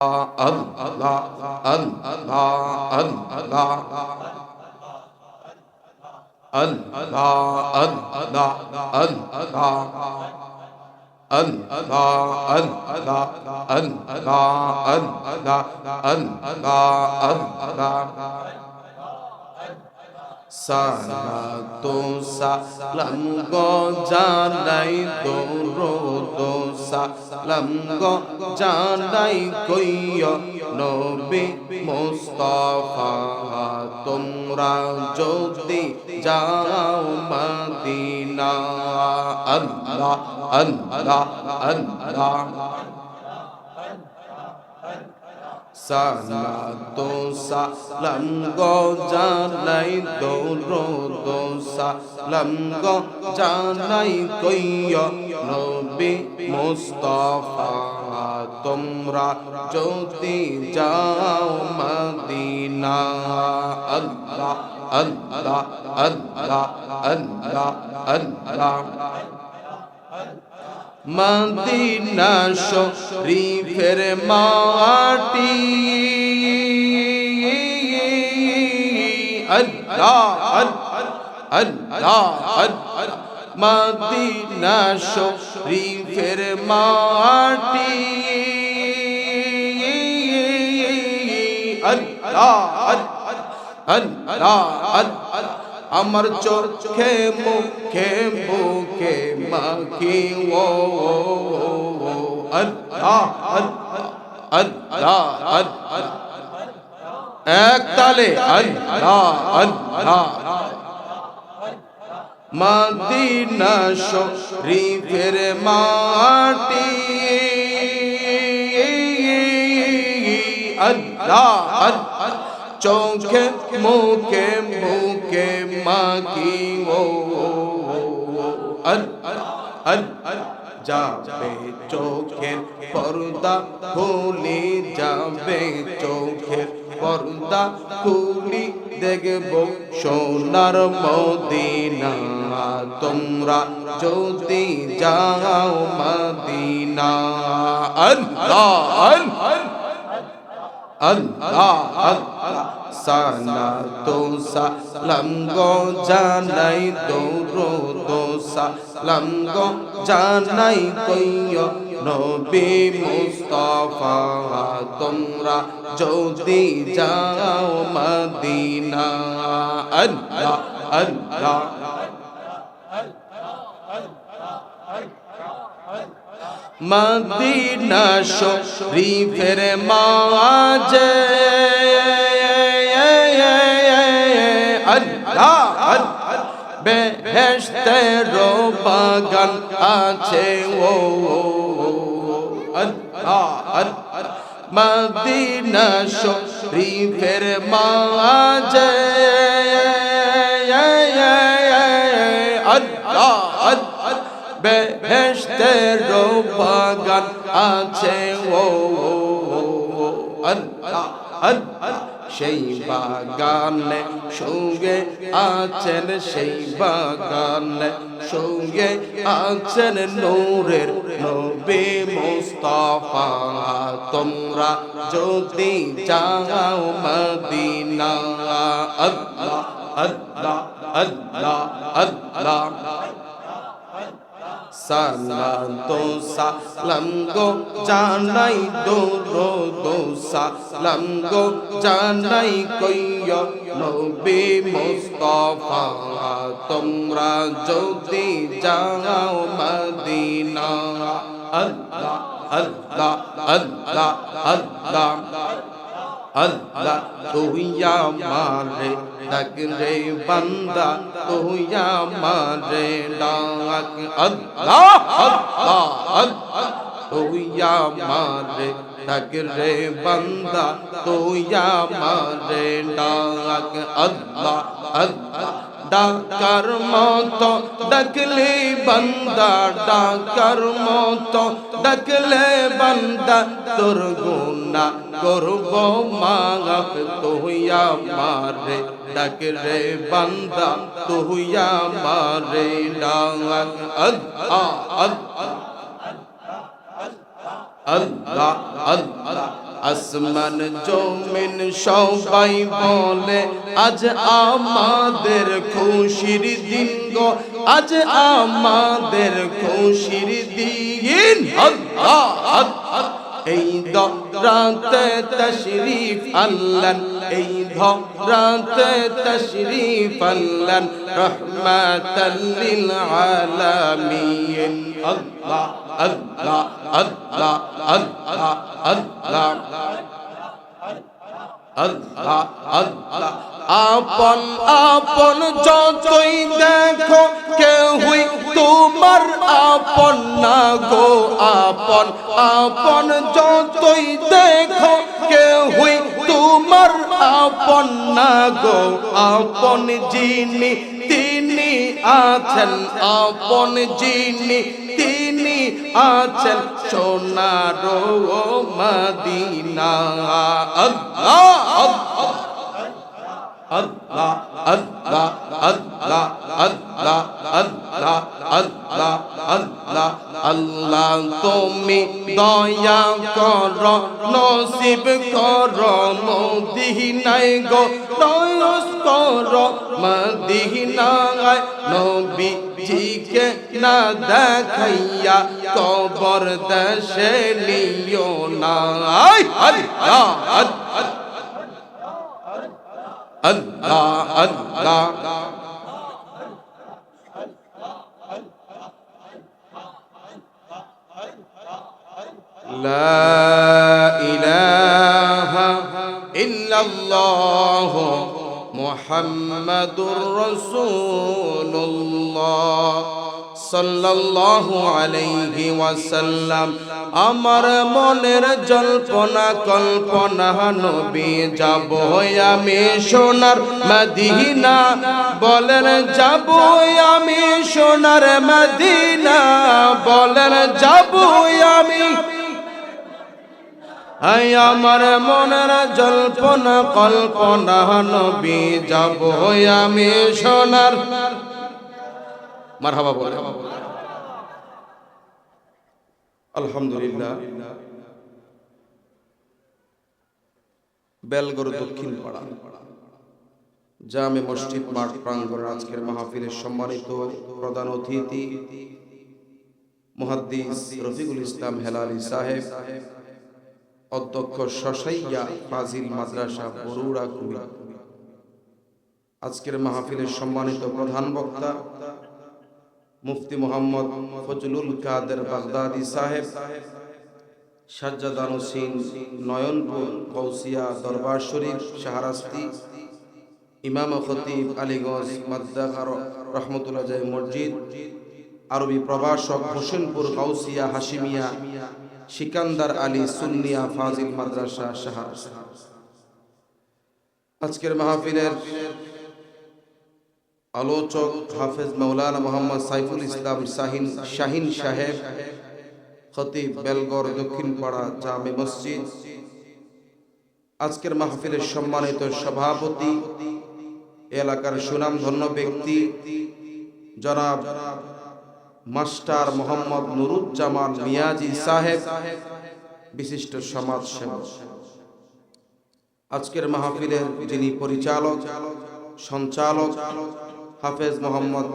Allah, সালাতু সালাম গো জানাই দরুদ সালাম গো জানাই কইয় নবী মুস্তাফা তোমরা যদি যাও মদিনা আল্লাহ আল্লাহ আল্লাহ সালাতু সালাম গো জানাই দরুদ সালাম গো জানাই কইয় নবী মুস্তাফা তোমরা যদি যাও মদিনা আল্লাহ আল্লাহ আল্লাহ আল্লাহ আল্লাহ মদিনা শরীফের মাটি আল্লাহ আল্লাহ মদিনা শরীফের মাটি আল্লাহ আল্লাহ আল্লাহ আমার চোখে মুখে বুকে মাখি ও আল্লাহ আল্লাহ আল্লাহ এক তালে আল্লাহ আল্লাহ মদিনা শরীফের মাটি আল্লাহ আল্লাহ চোখে মুখে মুখে মাখি ও যাবে চোখের পর্দা খুলি যাবে চোখের পর্দা খুলি দেখব সোনার মদিনা তোমরা যদি যাও মদিনা আল্লাহ আল্লাহ আল্লাহ সালাতু সালাম গো জানাই দরুদ সালাম গো জানাই কইয় নবী মুস্তাফা তোমরা যদি যাও মদিনা আল্লাহ আল্লাহ মদিনা শরীফের মাঝে আল্লাহ বেহেশতের বাগান আছে ও আল্লাহ মদিনা শরীফের মাঝে আল্লাহ বেহেশতের বাগান আছে ও আল্লাহ আল্লাহ সেই বাগানে সঙ্গে আছেন সেই বাগানে সঙ্গে আছেন নূরের নবী মুস্তাফা তোমরা যদি যাও মদিনা আল্লাহ আল্লাহ আল্লাহ আল্লাহ সালাতু সালাম গো জানাই দরুদ সালাম গো জানাই কইয় নবী মুস্তাফা তোমরা যদি যাও মদিনা আল্লাহ আল্লাহ আল্লাহ আল্লাহ আল্লাহ তুই আমারে ডাক রে বান্দা তুই আমারে ডাক আল্লাহ আল্লাহ আল্লাহ তুই আমারে ডাক রে বান্দা তুই আমারে ডাক আল্লাহ আল্লাহ ডাকার মতো ডাকলে বান্দা ডাকার মতো ডাকলে বান্দা তোর গুনাহ করব মাগফ তুই আমারে ডাক রে বান্দা তুই আমারে ডাক আল্লাহ আল্লাহ আল্লাহ আল্লাহ আসমান জমিন সবাই বলে আজ আমাদের খুশির দিন গো, আজ আমাদের খুশির দিন। আল্লাহ আল্লাহ এই রাতে তশরীফ আনলেন, এই রাতে তশরীফ আনলেন রহমাতাল লিল আলামিন। আল্লাহ আল্লাহ আল্লাহ আল্লাহ আল্লাহ আল্লাহ আল্লাহ। আপন আপন যতই দেখো কেউই তোমার আপন না গো, আপন আপন যতই দেখো কেউই তোমার আপন না গো। আপন যিনি তিনি আছেন, আপন যিনি তিনি আছেন সোনার মদিনা। আল্লাহ আল্লাহ আল্লাহ আল্লাহ আল্লাহ আল্লাহ আল্লাহ আল্লাহ আল্লাহ আল্লাহ। তুমি দয়া কর নসিব কর মদিনায় গো, দয়াস কর মদিনায়। নবীজিকে না দেখাইয়া কবর দেশে নিও না। আল্লাহ আল্লাহ আল্লাহ লা ইলাহা ইল্লাল্লাহ মুহাম্মাদুর রাসূলুল্লাহ সাল্লাল্লাহু আলাইহি ওয়াসাল্লাম। আমার মনের জল্পনা কল্পনা নবী যাব আমি সোনার মদিনা, বলেন যাব আমি সোনার মদিনা, বলেন যাব আমি। আমার মনের জল্পনা কল্পনা নবী যাব আমি সোনার। মারহাবা বলে আলহামদুলিল্লাহ। বেলগড় দক্ষিণ পাড়া জামে মসজিদ মাঠ প্রাঙ্গণে আজকের মাহফিলের সম্মানিত প্রধান অতিথি মুহাদ্দিস রফিকুল ইসলাম হেলালি সাহেব, অধ্যক্ষ শশাইয়া ফাজিল মাদ্রাসা বরুড়া কুমিল্লা। আজকের মাহফিলের সম্মানিত প্রধান বক্তা মুফতি মোহাম্মদ ফজলুল কাদের বাগদাদি সাহেব, সাজ্জাদান হোসেন নয়নপুর কৌসিয়া দরবার শরীফ শাহরাস্তি, ইমাম খতিব আলীগঞ্জ মাদ্দাকার রহমতুল্লাহ জাহ মসজিদ, আরবি প্রভাষক হোসেনপুর কৌসিয়া হাশিমিয়া, সিকান্দার আলী সুন্নিয়া ফাজিল মাদ্রাসা শাহরাস্তি। আজকের মাহফিলের আলোচক হাফেজ মাওলানা মোহাম্মদ সাইফুল ইসলাম শাহিন সাহেব, খতিব বেলগড় দক্ষিণ পাড়া জামে মসজিদ। আজকের মাহফিলের সম্মানিত সভাপতি, এলাকার সুনামধন্য ব্যক্তি জনাব মাস্টার মোহাম্মদ নুরুজ্জামান মিয়াজি সাহেব, বিশিষ্ট সমাজ সেবক। আজকের মাহফিলের যিনি পরিচালক সঞ্চালক হাফেজ মোহাম্মদ